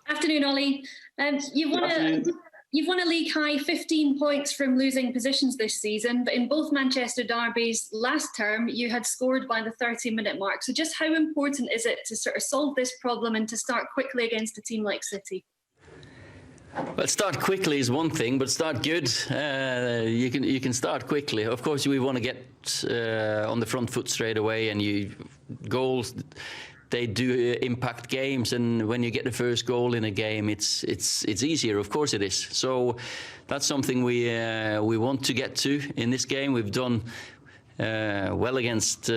Afternoon, Ollie. You've won a league high 15 points from losing positions this season, but in both Manchester derbies last term, you had scored by the 30-minute mark. So just how important is it to sort of solve this problem and to start quickly against a team like City? Well, start quickly is one thing, but start good. You can start quickly. Of course, we want to get on the front foot straight away, and goals, they do impact games, and when you get the first goal in a game, it's easier. Of course, it is. So that's something we want to get to in this game. We've done well against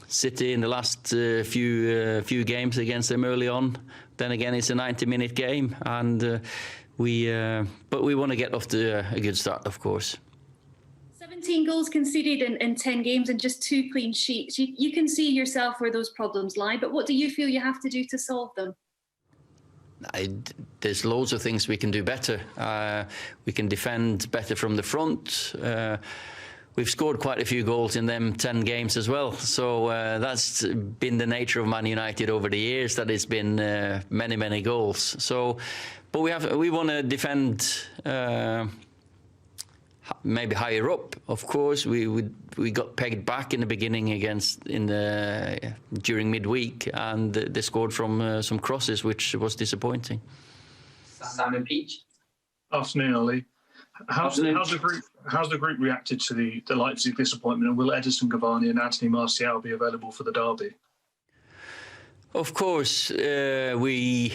City in the last few games against them early on. Then again, it's a 90-minute game, and but we want to get off to a good start, of course. 17 goals conceded in 10 games and just 2 clean sheets. You can see yourself where those problems lie, but what do you feel you have to do to solve them? There's loads of things we can do better. We can defend better from the front. We've scored quite a few goals in them 10 games as well. So that's been the nature of Man United over the years, that it's been many goals. So, but we want to defend maybe higher up. Of course, we got pegged back in the beginning during midweek, and they scored from some crosses, which was disappointing. Simon Peach. Afternoon, Ollie. How's the group reacted to the Leipzig disappointment, and will Edison Cavani and Anthony Martial be available for the derby? Of course, we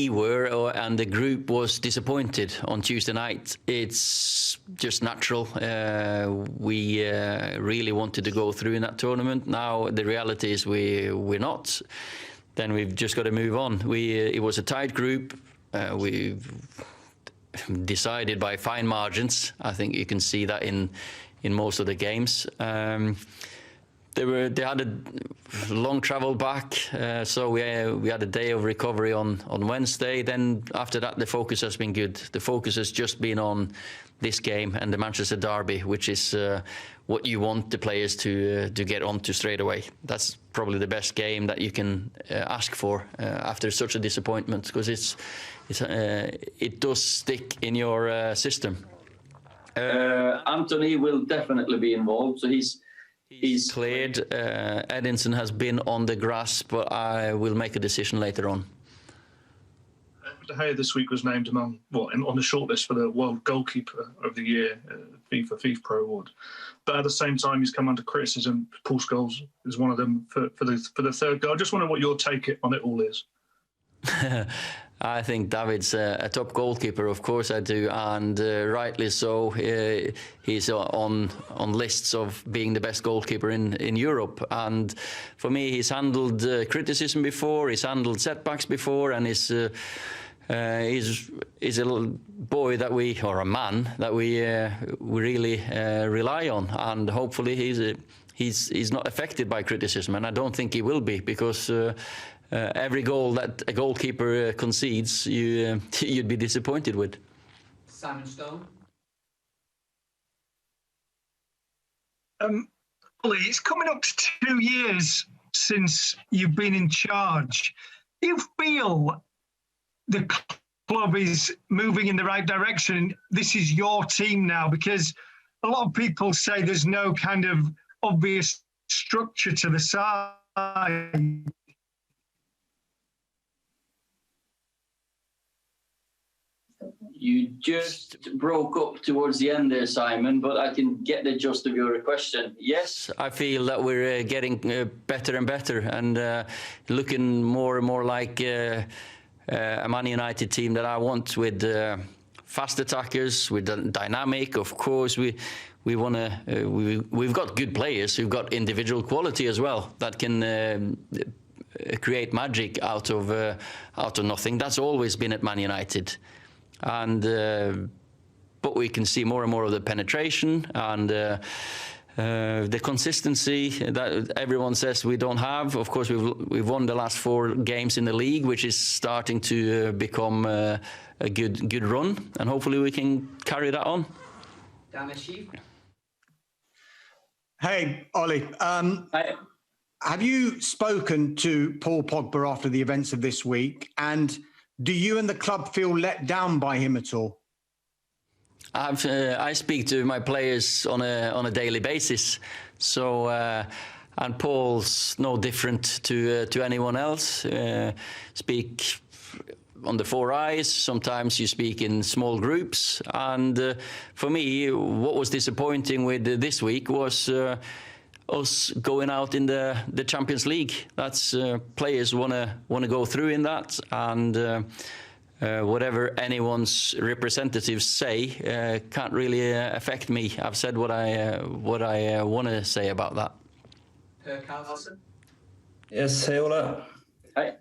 were, and the group was disappointed on Tuesday night. It's just natural. We really wanted to go through in that tournament. Now the reality is we're not. Then we've just got to move on. It was a tight group. We decided by fine margins. I think you can see that in most of the games. They had a long travel back, so we had a day of recovery on Wednesday. Then after that, the focus has been good. The focus has just been on this game and the Manchester derby, which is what you want the players to get onto straight away. That's probably the best game that you can ask for after such a disappointment, because it does stick in your system. Anthony will definitely be involved, so he's cleared. Edinson has been on the grass, but I will make a decision later on. De Gea this week was named on the shortlist for the World Goalkeeper of the Year, FIFA Pro Award. But at the same time, he's come under criticism. Paul Scholes is one of them for the third goal. I just wonder what your take on it all is. I think David's a top goalkeeper, of course I do, and rightly so. He's on lists of being the best goalkeeper in Europe. And for me, he's handled criticism before, he's handled setbacks before, and he's a little boy that or a man that we really rely on, and hopefully he's not affected by criticism, and I don't think he will be, because every goal that a goalkeeper concedes, you'd be disappointed with. Simon Stone. Ollie, it's coming up to 2 years since you've been in charge. Do you feel the club is moving in the right direction? This is your team now, because a lot of people say there's no kind of obvious structure to the side. You just broke up towards the end there, Simon, but I can get the gist of your question. Yes? I feel that we're getting better and better, and looking more and more like a Man United team that I want, with fast attackers, with dynamic. Of course, we want to. We've got good players. We've got individual quality as well that can create magic out of nothing. That's always been at Man United. And but we can see more and more of the penetration and the consistency that everyone says we don't have. Of course, we've won the last 4 games in the league, which is starting to become a good run, and hopefully we can carry that on. Hey, Ollie. Have you spoken to Paul Pogba after the events of this week? And Do you and the club feel let down by him at all? I speak to my players on a daily basis, so and Paul's no different to anyone else. Speak on the four eyes. Sometimes you speak in small groups, and for me, what was disappointing with this week was us going out in the Champions League. That's players wanna go through in that, and whatever anyone's representatives say can't really affect me. I've said what I want to say about that. Carlson? Yes, hey Ola. Hi.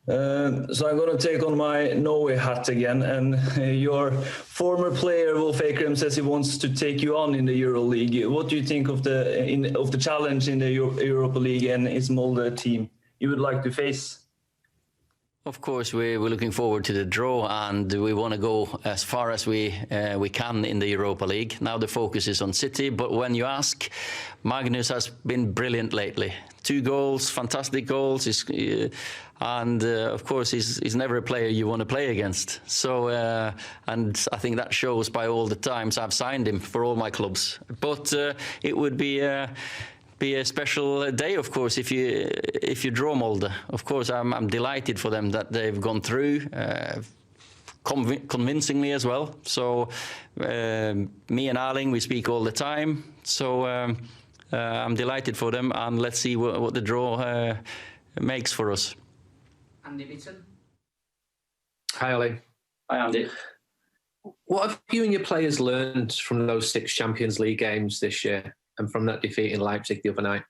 So I'm going to take on my Norway hat again, and your former player Wolf Akram says he wants to take you on in the Euro League. What do you think of the challenge in the Europa League and its Molde team you would like to face? Of course, we're looking forward to the draw, and we want to go as far as we can in the Europa League. Now the focus is on City, but when you ask, Magnus has been brilliant lately. 2 goals, fantastic goals, and of course he's never a player you want to play against. So, and I think that shows by all the times I've signed him for all my clubs. But it would be a special day, of course, if you draw Molde. Of course, I'm delighted for them that they've gone through convincingly as well. So me and Erling, we speak all the time. So I'm delighted for them, and let's see what the draw makes for us. Andy Beaton? Hi, Ollie. Hi, Andy. What have you and your players learned from those 6 Champions League games this year and from that defeat in Leipzig the other night?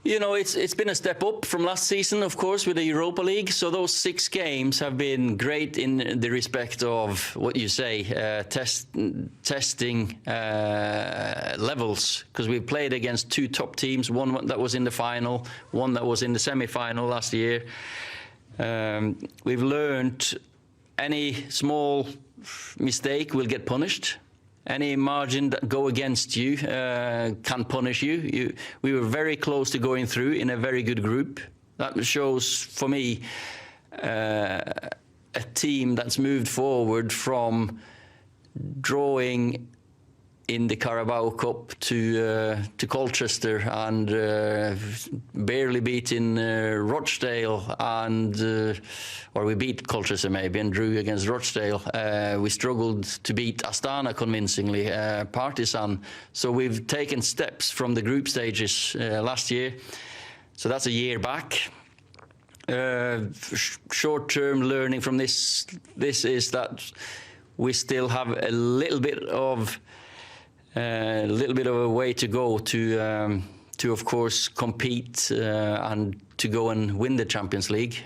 You know, it's been a step up from last season, of course, with the Europa League. So those 6 games have been great in the respect of what you say, testing levels, because we played against 2 top teams, one that was in the final, one that was in the semi-final last year. We've learned any small mistake will get punished. Any margin that go against you can punish you. We were very close to going through in a very good group. That shows, for me, a team that's moved forward from drawing in the Carabao Cup to Colchester and barely beating Rochdale, and or we beat Colchester maybe and drew against Rochdale. We struggled to beat Astana convincingly, Partizan. So we've taken steps from the group stages last year. So that's a year back. Short-term learning from this is that we still have a little bit of a way to go to of course compete and to go and win the Champions League,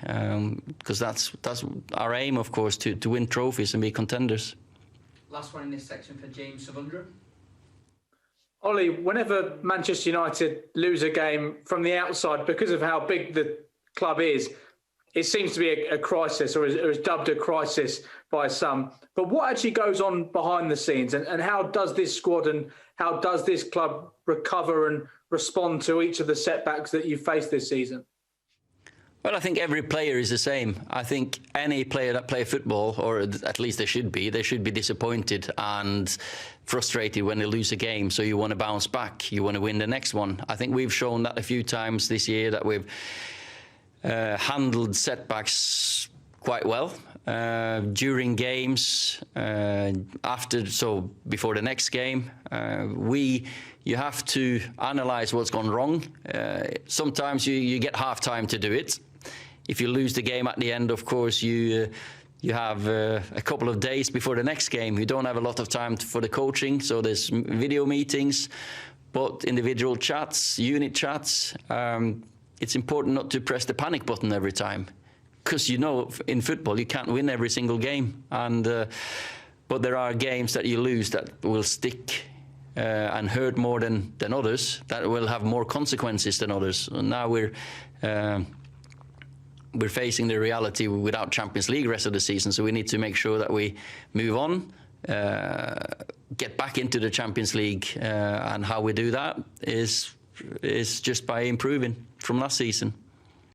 because that's our aim, of course, to win trophies and be contenders. Last one in this section for James Savundra. Ollie, whenever Manchester United lose a game from the outside, because of how big the club is, it seems to be a crisis, or is dubbed a crisis by some. But what actually goes on behind the scenes, and how does this squad and how does this club recover and respond to each of the setbacks that you faced this season? Well, I think every player is the same. I think any player that plays football, or at least they should be disappointed and frustrated when they lose a game. So you want to bounce back. You want to win the next one. I think we've shown that a few times this year, that we've handled setbacks quite well during games, before the next game. You have to analyze what's gone wrong. Sometimes you get half time to do it. If you lose the game at the end, of course, you have a couple of days before the next game. You don't have a lot of time for the coaching, so there's video meetings, but individual chats, unit chats. It's important not to press the panic button every time, because you know in football you can't win every single game, but there are games that you lose that will stick and hurt more than others, that will have more consequences than others. And now we're facing the reality without Champions League rest of the season, so we need to make sure that we move on, get back into the Champions League, and how we do that is just by improving from last season.